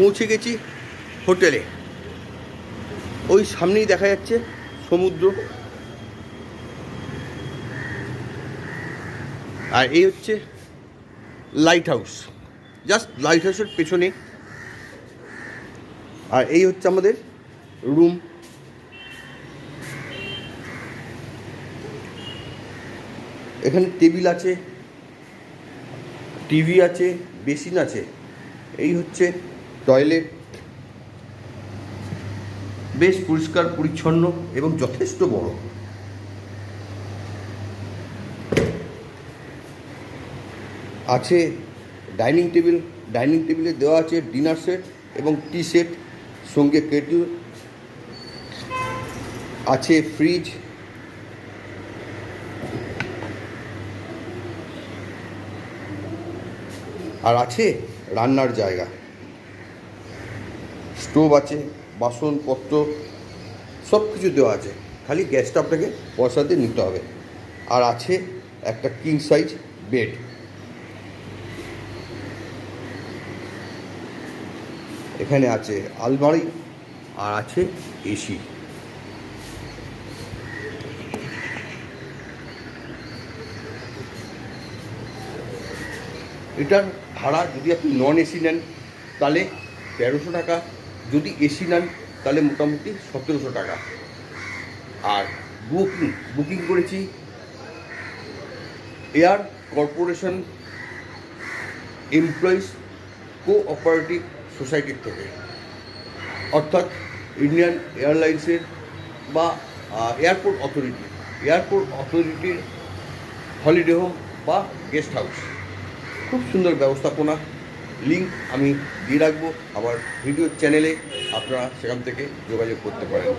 পৌঁছে গেছি হোটেলে। ওই সামনেই দেখা যাচ্ছে সমুদ্র, আর এই হচ্ছে লাইট হাউস, জাস্ট লাইট হাউসের পেছনে। আর এই হচ্ছে আমাদের রুম। এখানে টেবিল আছে, টিভি আছে, বেসিন আছে। এই হচ্ছে টয়লেট, বেশ পরিষ্কার পরিচ্ছন্ন এবং যথেষ্ট বড়। আছে ডাইনিং টেবিল, ডাইনিং টেবিলে দেওয়া আছে ডিনার সেট এবং টি সেট, সঙ্গে কেটল আছে, ফ্রিজ আর আছে রান্নার জায়গা, স্টোভ আছে, বাসনপত্র সব কিছু দেওয়া আছে, খালি গ্যাসটা আপনাকে পয়সা দিয়ে নিতে হবে। আর আছে একটা কিং সাইজ বেড। এখানে আছে আলমারি আর আছে এসি। এটার ভাড়া যদি আপনি নন এসি নেন তাহলে 1300 টাকা, যদি এসি নেন তাহলে মোটামুটি 1700 টাকা। আর বুকিং করেছি এয়ার কর্পোরেশন এমপ্লয়িজ কোঅপারেটিভ সোসাইটির থেকে, অর্থাৎ ইন্ডিয়ান এয়ারলাইন্সের বা এয়ারপোর্ট অথরিটির হলিডে হোম বা গেস্ট হাউস। খুব সুন্দর ব্যবস্থাপনা। লিঙ্ক আমি দিয়ে রাখবো আমার ভিডিওর চ্যানেলে, আপনারা সেখান থেকে যোগাযোগ করতে পারেন।